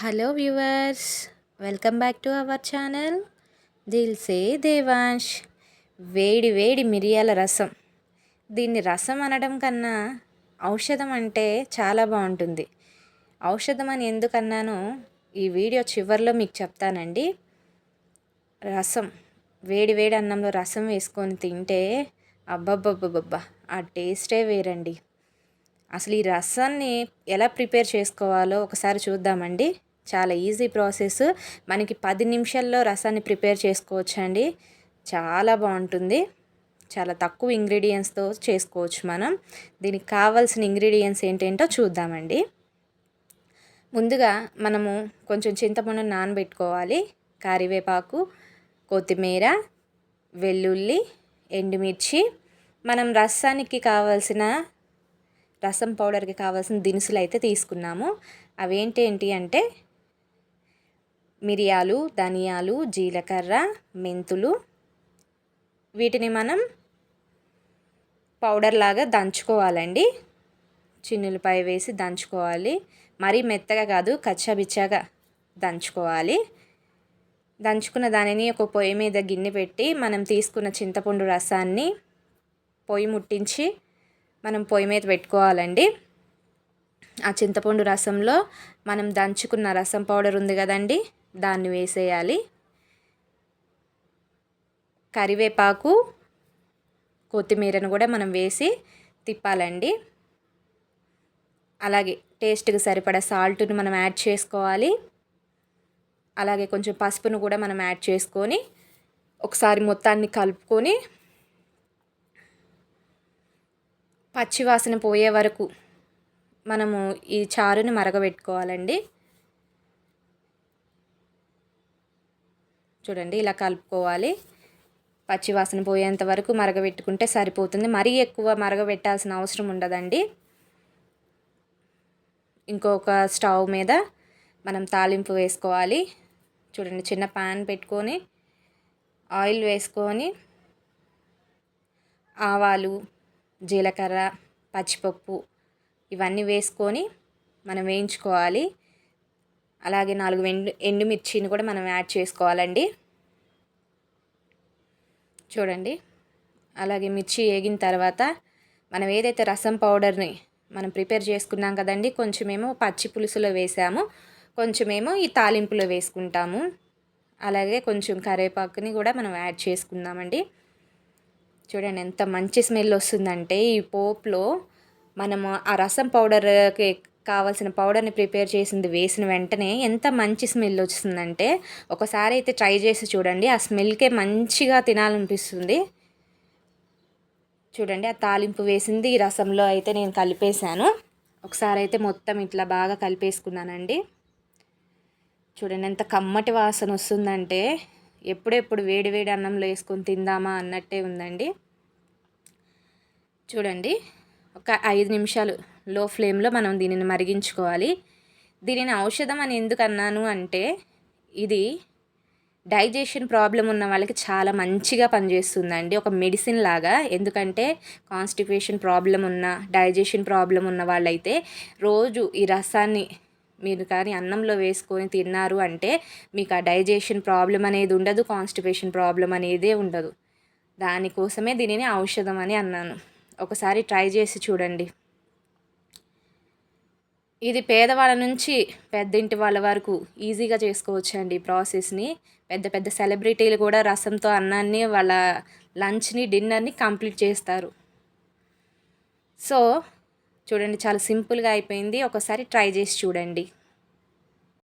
Hello viewers, welcome back to our channel Dilse Devansh. వేడి వేడి మిరియాల రసం. దీన్ని రసం అనడం కన్నా ఔషధం అంటే చాలా బాగుంటుంది. ఔషధం అని ఎందుకన్నానో ఈ వీడియో చివరిలో మీకు చెప్తానండి. రసం, వేడి వేడి అన్నంలో రసం వేసుకొని తింటే అబ్బబ్బబ్బబ్బబ్బా, ఆ టేస్టే వేరండి. అసలు ఈ రసాన్ని ఎలా ప్రిపేర్ చేసుకోవాలో ఒకసారి చూద్దామండి. చాలా ఈజీ ప్రాసెస్. మనకి 10 నిమిషాల్లో రసాన్ని ప్రిపేర్ చేసుకోవచ్చండి. చాలా బాగుంటుంది. చాలా తక్కువ ఇంగ్రీడియంట్స్తో చేసుకోవచ్చు మనం. దీనికి కావాల్సిన ఇంగ్రీడియంట్స్ ఏంటేంటో చూద్దామండి. ముందుగా మనము కొంచెం చింతపండును నానబెట్టుకోవాలి. కరివేపాకు, కొత్తిమీర, వెల్లుల్లి, ఎండుమిర్చి, మనం రసానికి కావాల్సిన రసం పౌడర్కి కావాల్సిన దినుసులు అయితే తీసుకున్నాము. అవేంటేంటి అంటే మిరియాలు, ధనియాలు, జీలకర్ర, మెంతులు. వీటిని మనం పౌడర్ లాగా దంచుకోవాలండి. చిన్నులపై వేసి దంచుకోవాలి. మరీ మెత్తగా కాదు, కచ్చాబిచ్చాగా దంచుకోవాలి. దంచుకున్న దానిని ఒక పొయ్యి మీద గిన్నె పెట్టి మనం తీసుకున్న చింతపండు రసాన్ని పొయ్యి ముట్టించి మనం పొయ్యి మీద పెట్టుకోవాలండి. ఆ చింతపండు రసంలో మనం దంచుకున్న రసం పౌడర్ ఉంది కదండి, దాన్ని వేసేయాలి. కరివేపాకు, కొత్తిమీరను కూడా మనం వేసి తిప్పాలండి. అలాగే టేస్ట్కి సరిపడా సాల్ట్ను మనం యాడ్ చేసుకోవాలి. అలాగే కొంచెం పసుపును కూడా మనం యాడ్ చేసుకొని ఒకసారి మొత్తాన్ని కలుపుకొని పచ్చివాసన పోయే వరకు మనము ఈ చారుని మరగబెట్టుకోవాలండి. చూడండి, ఇలా కలుపుకోవాలి. పచ్చివాసన పోయేంత వరకు మరగబెట్టుకుంటే సరిపోతుంది. మరీ ఎక్కువ మరగబెట్టాల్సిన అవసరం ఉండదండి. ఇంకొక స్టవ్ మీద మనం తాలింపు వేసుకోవాలి. చూడండి, చిన్న పాన్ పెట్టుకొని ఆయిల్ వేసుకొని ఆవాలు, జీలకర్ర, పచ్చిపప్పు ఇవన్నీ వేసుకొని మనం వేయించుకోవాలి. అలాగే 4 ఎండుమిర్చిని కూడా మనం యాడ్ చేసుకోవాలండి. చూడండి, అలాగే మిర్చి వేగిన తర్వాత మనం ఏదైతే రసం పౌడర్ని మనం ప్రిపేర్ చేసుకున్నాం కదండి, కొంచెమేమో పచ్చి పులుసులో వేసాము, కొంచెమేమో ఈ తాలింపులో వేసుకుంటాము. అలాగే కొంచెం కరివేపాకుని కూడా మనం యాడ్ చేసుకుందామండి. చూడండి, ఎంత మంచి స్మెల్ వస్తుందంటే ఈ పోపులో మనము ఆ రసం పౌడర్కి కావాల్సిన పౌడర్ని ప్రిపేర్ చేసింది వేసిన వెంటనే ఎంత మంచి స్మెల్ వస్తుందంటే ఒకసారి అయితే ట్రై చేసి చూడండి. ఆ స్మెల్కే మంచిగా తినాలనిపిస్తుంది. చూడండి, ఆ తాలింపు వేసింది ఈ రసంలో అయితే నేను కలిపేశాను. ఒకసారి అయితే మొత్తం ఇట్లా బాగా కలిపేసుకున్నానండి. చూడండి, ఎంత కమ్మటి వాసన వస్తుందంటే ఎప్పుడెప్పుడు వేడి వేడి అన్నంలో వేసుకొని తిందామా అన్నట్టే ఉందండి. చూడండి, ఒక 5 నిమిషాలు లో ఫ్లేమ్లో మనం దీనిని మరిగించుకోవాలి. దీనిని ఔషధం అని ఎందుకు అన్నాను అంటే ఇది డైజెషన్ ప్రాబ్లం ఉన్న వాళ్ళకి చాలా మంచిగా పనిచేస్తుందండి, ఒక మెడిసిన్ లాగా. ఎందుకంటే కాన్స్టిపేషన్ ప్రాబ్లం ఉన్న, డైజెషన్ ప్రాబ్లం ఉన్న వాళ్ళైతే రోజు ఈ రసాన్ని మీరు కానీ అన్నంలో వేసుకొని తిన్నారు అంటే మీకు ఆ డైజెషన్ ప్రాబ్లం అనేది ఉండదు, కాన్స్టిపేషన్ ప్రాబ్లం అనేదే ఉండదు. దానికోసమే దీనిని ఔషధం అని అన్నాను. ఒకసారి ట్రై చేసి చూడండి. ఇది పేదవాళ్ళ నుంచి పెద్దింటి వాళ్ళ వరకు ఈజీగా చేసుకోవచ్చండి ఈ ప్రాసెస్ని. పెద్ద పెద్ద సెలబ్రిటీలు కూడా రసంతో అన్నాన్ని, వాళ్ళ లంచ్ని, డిన్నర్ని కంప్లీట్ చేస్తారు. సో చూడండి, చాలా సింపుల్గా అయిపోయింది. ఒకసారి ట్రై చేసి చూడండి.